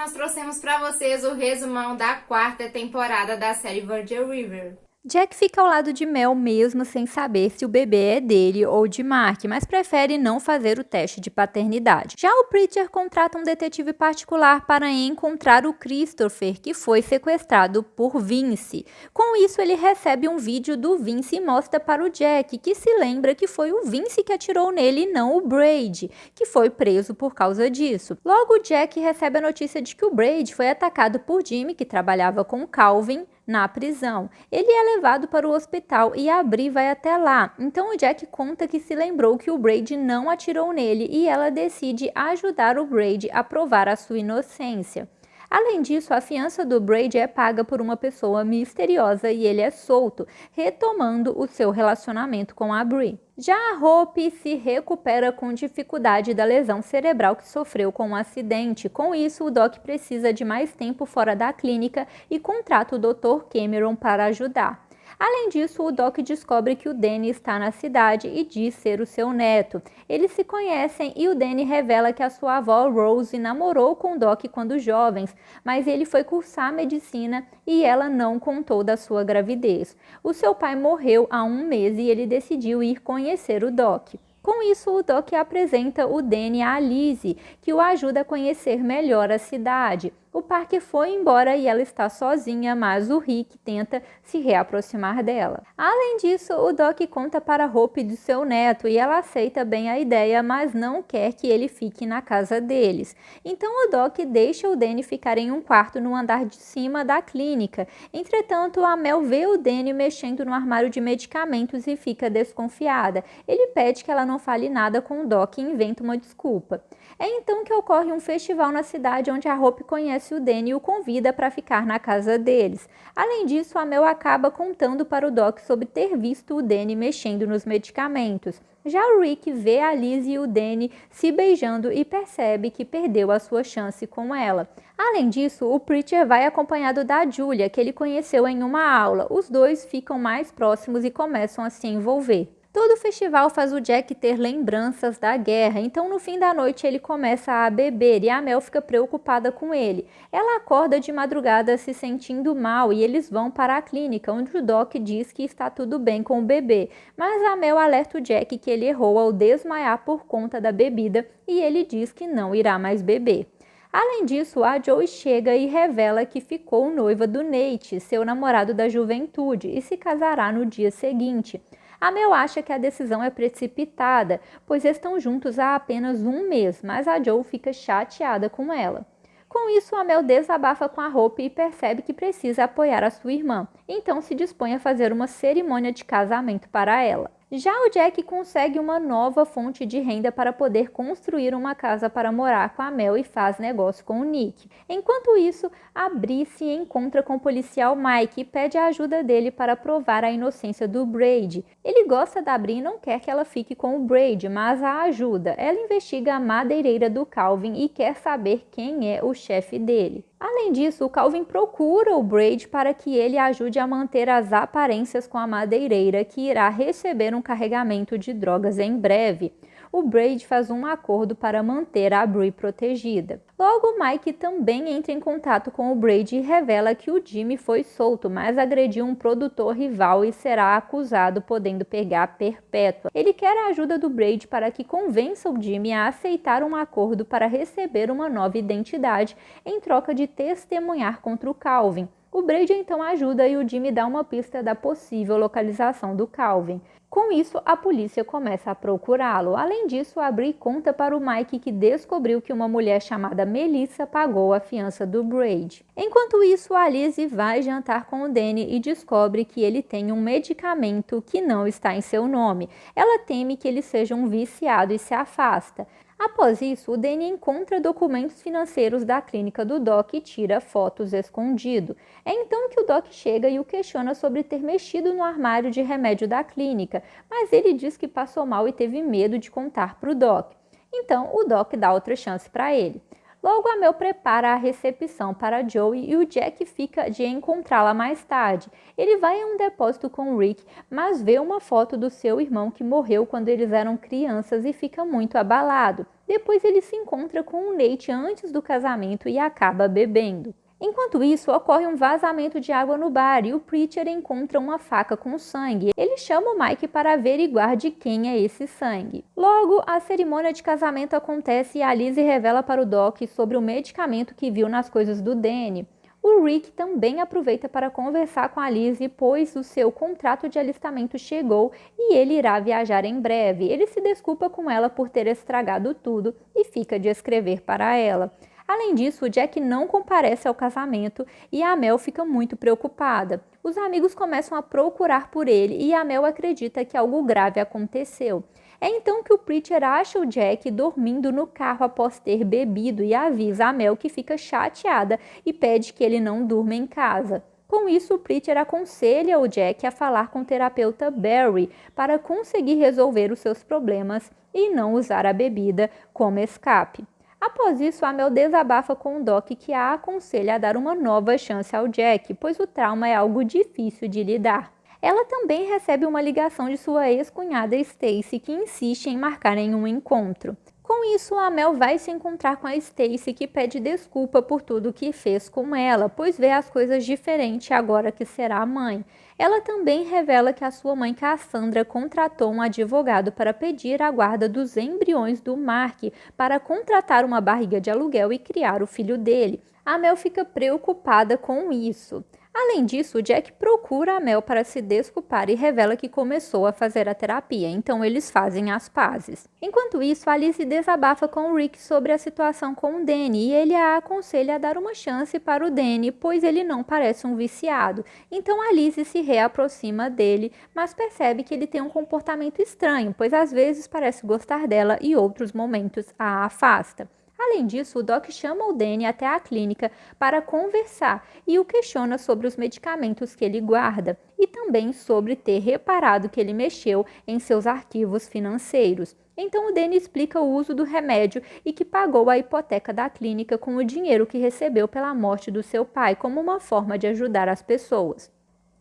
nós trouxemos para vocês o resumão da quarta temporada da série Virgin River. Jack fica ao lado de Mel mesmo sem saber se o bebê é dele ou de Mark, mas prefere não fazer o teste de paternidade. Já o Preacher contrata um detetive particular para encontrar o Christopher, que foi sequestrado por Vince. Com isso, ele recebe um vídeo do Vince e mostra para o Jack, que se lembra que foi o Vince que atirou nele e não o Braid, que foi preso por causa disso. Logo, Jack recebe a notícia de que o Braid foi atacado por Jimmy, que trabalhava com Calvin, na prisão. Ele é levado para o hospital e a Bri vai até lá. Então o Jack conta que se lembrou que o Braid não atirou nele e ela decide ajudar o Braid a provar a sua inocência. Além disso, a fiança do Braid é paga por uma pessoa misteriosa e ele é solto, retomando o seu relacionamento com a Bri. Já a Hope se recupera com dificuldade da lesão cerebral que sofreu com um acidente. Com isso, o Doc precisa de mais tempo fora da clínica e contrata o Dr. Cameron para ajudar. Além disso, o Doc descobre que o Danny está na cidade e diz ser o seu neto. Eles se conhecem e o Danny revela que a sua avó Rose namorou com o Doc quando jovens, mas ele foi cursar medicina e ela não contou da sua gravidez. O seu pai morreu há um mês e ele decidiu ir conhecer o Doc. Com isso, o Doc apresenta o Danny a Lizzie, que o ajuda a conhecer melhor a cidade. O Parker foi embora e ela está sozinha, mas o Rick tenta se reaproximar dela. Além disso, o Doc conta para Hope do seu neto e ela aceita bem a ideia, mas não quer que ele fique na casa deles. Então o Doc deixa o Danny ficar em um quarto no andar de cima da clínica. Entretanto, a Mel vê o Danny mexendo no armário de medicamentos e fica desconfiada. Ele pede que ela não fale nada com o Doc e inventa uma desculpa. É então que ocorre um festival na cidade onde a Hope conhece o Danny e o convida para ficar na casa deles. Além disso, a Mel acaba contando para o Doc sobre ter visto o Danny mexendo nos medicamentos. Já o Rick vê a Liz e o Danny se beijando e percebe que perdeu a sua chance com ela. Além disso, o Preacher vai acompanhado da Julia, que ele conheceu em uma aula. Os dois ficam mais próximos e começam a se envolver. Todo o festival faz o Jack ter lembranças da guerra, então no fim da noite ele começa a beber e a Mel fica preocupada com ele. Ela acorda de madrugada se sentindo mal e eles vão para a clínica, onde o Doc diz que está tudo bem com o bebê, mas a Mel alerta o Jack que ele errou ao desmaiar por conta da bebida e ele diz que não irá mais beber. Além disso, a Joey chega e revela que ficou noiva do Nate, seu namorado da juventude, e se casará no dia seguinte. A Mel acha que a decisão é precipitada, pois estão juntos há apenas um mês, mas a Joe fica chateada com ela. Com isso, a Mel desabafa com a Hope e percebe que precisa apoiar a sua irmã, então se dispõe a fazer uma cerimônia de casamento para ela. Já o Jack consegue uma nova fonte de renda para poder construir uma casa para morar com a Mel e faz negócio com o Nick. Enquanto isso, a Bri se encontra com o policial Mike e pede a ajuda dele para provar a inocência do Braid. Ele gosta da Bri e não quer que ela fique com o Braid, mas a ajuda. Ela investiga a madeireira do Calvin e quer saber quem é o chefe dele. Além disso, o Calvin procura o Braid para que ele ajude a manter as aparências com a madeireira, que irá receber um carregamento de drogas em breve. O Braid faz um acordo para manter a Bri protegida. Logo, Mike também entra em contato com o Braid e revela que o Jimmy foi solto, mas agrediu um produtor rival e será acusado, podendo pegar perpétua. Ele quer a ajuda do Braid para que convença o Jimmy a aceitar um acordo para receber uma nova identidade em troca de testemunhar contra o Calvin. O Braid então ajuda e o Jimmy dá uma pista da possível localização do Calvin. Com isso, a polícia começa a procurá-lo. Além disso, a Bri conta para o Mike que descobriu que uma mulher chamada Melissa pagou a fiança do Braid. Enquanto isso, a Lizzie vai jantar com o Danny e descobre que ele tem um medicamento que não está em seu nome. Ela teme que ele seja um viciado e se afasta. Após isso, o Danny encontra documentos financeiros da clínica do Doc e tira fotos escondido. É então que o Doc chega e o questiona sobre ter mexido no armário de remédio da clínica, mas ele diz que passou mal e teve medo de contar para o Doc. Então, o Doc dá outra chance para ele. Logo, a Mel prepara a recepção para Joey e o Jack fica de encontrá-la mais tarde. Ele vai a um depósito com o Rick, mas vê uma foto do seu irmão que morreu quando eles eram crianças e fica muito abalado. Depois ele se encontra com o Nate antes do casamento e acaba bebendo. Enquanto isso, ocorre um vazamento de água no bar e o Preacher encontra uma faca com sangue. Ele chama o Mike para averiguar de quem é esse sangue. Logo, a cerimônia de casamento acontece e a Lizzie revela para o Doc sobre o medicamento que viu nas coisas do Danny. O Rick também aproveita para conversar com a Lizzie, pois o seu contrato de alistamento chegou e ele irá viajar em breve. Ele se desculpa com ela por ter estragado tudo e fica de escrever para ela. Além disso, o Jack não comparece ao casamento e a Mel fica muito preocupada. Os amigos começam a procurar por ele e a Mel acredita que algo grave aconteceu. É então que o Preacher acha o Jack dormindo no carro após ter bebido e avisa a Mel, que fica chateada e pede que ele não durma em casa. Com isso, o Preacher aconselha o Jack a falar com o terapeuta Barry para conseguir resolver os seus problemas e não usar a bebida como escape. Após isso, a Mel desabafa com o Doc, que a aconselha a dar uma nova chance ao Jack, pois o trauma é algo difícil de lidar. Ela também recebe uma ligação de sua ex-cunhada Stacy, que insiste em marcarem um encontro. Com isso, a Mel vai se encontrar com a Stacy, que pede desculpa por tudo que fez com ela, pois vê as coisas diferente agora que será mãe. Ela também revela que a sua mãe Cassandra contratou um advogado para pedir a guarda dos embriões do Mark para contratar uma barriga de aluguel e criar o filho dele. A Mel fica preocupada com isso. Além disso, o Jack procura a Mel para se desculpar e revela que começou a fazer a terapia, então eles fazem as pazes. Enquanto isso, a Lizzie desabafa com o Rick sobre a situação com o Danny e ele a aconselha a dar uma chance para o Danny, pois ele não parece um viciado. Então a Lizzie se reaproxima dele, mas percebe que ele tem um comportamento estranho, pois às vezes parece gostar dela e outros momentos a afasta. Além disso, o Doc chama o Danny até a clínica para conversar e o questiona sobre os medicamentos que ele guarda e também sobre ter reparado que ele mexeu em seus arquivos financeiros. Então o Danny explica o uso do remédio e que pagou a hipoteca da clínica com o dinheiro que recebeu pela morte do seu pai como uma forma de ajudar as pessoas.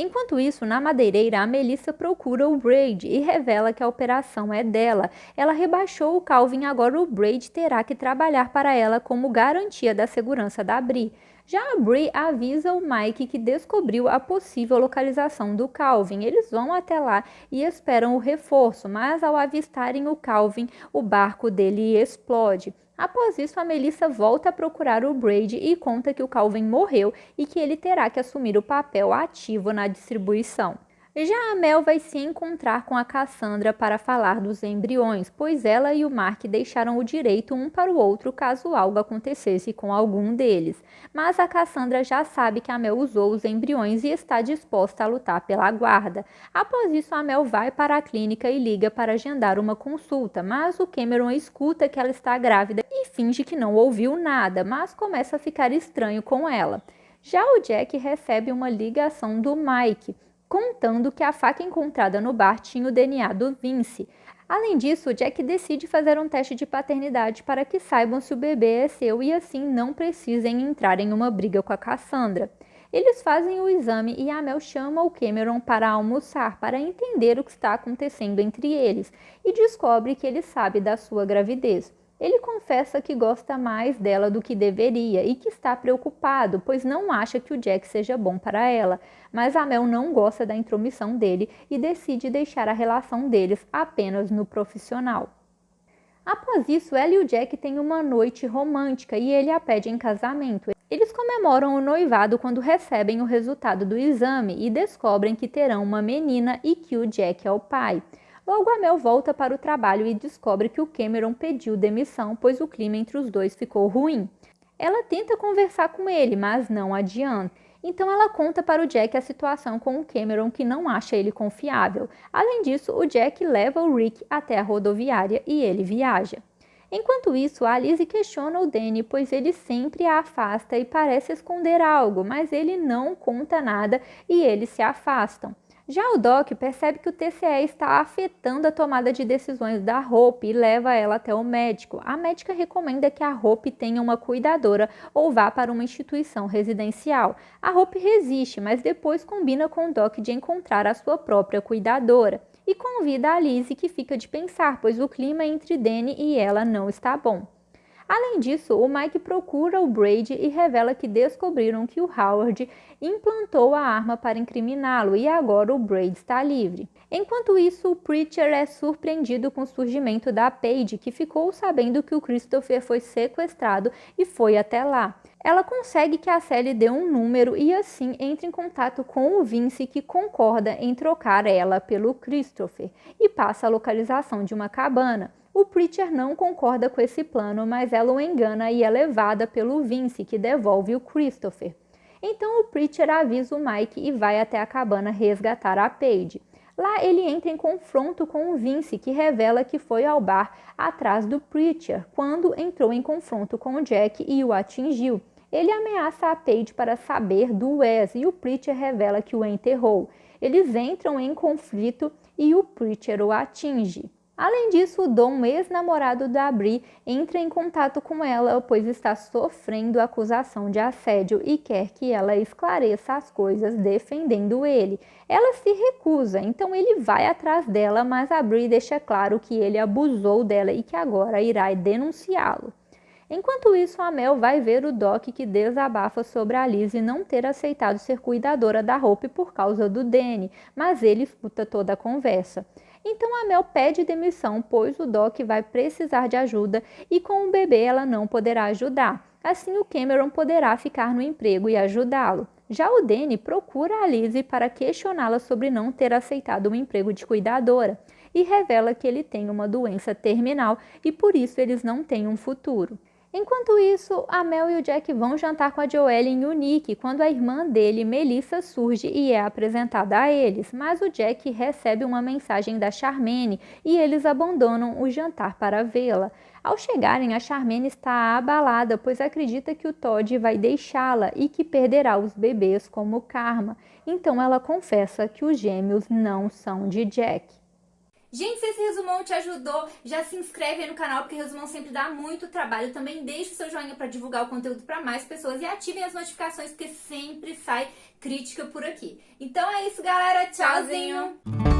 Enquanto isso, na madeireira, a Melissa procura o Braid e revela que a operação é dela. Ela rebaixou o Calvin e agora o Braid terá que trabalhar para ela como garantia da segurança da Bri. Já a Bri avisa o Mike que descobriu a possível localização do Calvin. Eles vão até lá e esperam o reforço, mas ao avistarem o Calvin, o barco dele explode. Após isso, a Melissa volta a procurar o Braid e conta que o Calvin morreu e que ele terá que assumir o papel ativo na distribuição. Já a Mel vai se encontrar com a Cassandra para falar dos embriões, pois ela e o Mark deixaram o direito um para o outro caso algo acontecesse com algum deles. Mas a Cassandra já sabe que a Mel usou os embriões e está disposta a lutar pela guarda. Após isso, a Mel vai para a clínica e liga para agendar uma consulta, mas o Cameron escuta que ela está grávida e finge que não ouviu nada, mas começa a ficar estranho com ela. Já o Jack recebe uma ligação do Mike, contando que a faca encontrada no bar tinha o DNA do Vince. Além disso, Jack decide fazer um teste de paternidade para que saibam se o bebê é seu e assim não precisem entrar em uma briga com a Cassandra. Eles fazem o exame e a Mel chama o Cameron para almoçar para entender o que está acontecendo entre eles e descobre que ele sabe da sua gravidez. Ele confessa que gosta mais dela do que deveria e que está preocupado, pois não acha que o Jack seja bom para ela. Mas a Mel não gosta da intromissão dele e decide deixar a relação deles apenas no profissional. Após isso, ela e o Jack têm uma noite romântica e ele a pede em casamento. Eles comemoram o noivado quando recebem o resultado do exame e descobrem que terão uma menina e que o Jack é o pai. Logo, a Mel volta para o trabalho e descobre que o Cameron pediu demissão, pois o clima entre os dois ficou ruim. Ela tenta conversar com ele, mas não adianta. Então ela conta para o Jack a situação com o Cameron, que não acha ele confiável. Além disso, o Jack leva o Rick até a rodoviária e ele viaja. Enquanto isso, a Lizzie questiona o Danny, pois ele sempre a afasta e parece esconder algo, mas ele não conta nada e eles se afastam. Já o Doc percebe que o TCE está afetando a tomada de decisões da Hope e leva ela até o médico. A médica recomenda que a Hope tenha uma cuidadora ou vá para uma instituição residencial. A Hope resiste, mas depois combina com o Doc de encontrar a sua própria cuidadora. e convida a Lizzie, que fica de pensar, pois o clima entre Danny e ela não está bom. Além disso, o Mike procura o Brady e revela que descobriram que o Howard implantou a arma para incriminá-lo e agora o Brady está livre. Enquanto isso, o Preacher é surpreendido com o surgimento da Paige, que ficou sabendo que o Christopher foi sequestrado e foi até lá. Ela consegue que a Sally dê um número e assim entra em contato com o Vince, que concorda em trocar ela pelo Christopher e passa a localização de uma cabana. O Preacher não concorda com esse plano, mas ela o engana e é levada pelo Vince, que devolve o Christopher. Então o Preacher avisa o Mike e vai até a cabana resgatar a Paige. Lá ele entra em confronto com o Vince, que revela que foi ao bar atrás do Preacher quando entrou em confronto com o Jack e o atingiu. Ele ameaça a Paige para saber do Wes e o Preacher revela que o enterrou. Eles entram em conflito e o Preacher o atinge. Além disso, o Dom, ex-namorado da Bri, entra em contato com ela, pois está sofrendo acusação de assédio e quer que ela esclareça as coisas defendendo ele. Ela se recusa, então ele vai atrás dela, mas a Bri deixa claro que ele abusou dela e que agora irá denunciá-lo. Enquanto isso, a Mel vai ver o Doc, que desabafa sobre a Lizzie não ter aceitado ser cuidadora da Hope por causa do Danny, mas ele escuta toda a conversa. Então a Mel pede demissão, pois o Doc vai precisar de ajuda e com o bebê ela não poderá ajudar. Assim o Cameron poderá ficar no emprego e ajudá-lo. Já o Danny procura a Lizzie para questioná-la sobre não ter aceitado um emprego de cuidadora e revela que ele tem uma doença terminal e por isso eles não têm um futuro. Enquanto isso, a Mel e o Jack vão jantar com a Joelle em Unique, quando a irmã dele, Melissa, surge e é apresentada a eles, mas o Jack recebe uma mensagem da Charmaine e eles abandonam o jantar para vê-la. Ao chegarem, a Charmaine está abalada, pois acredita que o Todd vai deixá-la e que perderá os bebês como karma. Então ela confessa que os gêmeos não são de Jack. Gente, se esse resumão te ajudou, já se inscreve aí no canal, porque o resumão sempre dá muito trabalho. Também deixe o seu joinha para divulgar o conteúdo para mais pessoas e ativem as notificações, porque sempre sai crítica por aqui. Então é isso, galera. Tchauzinho!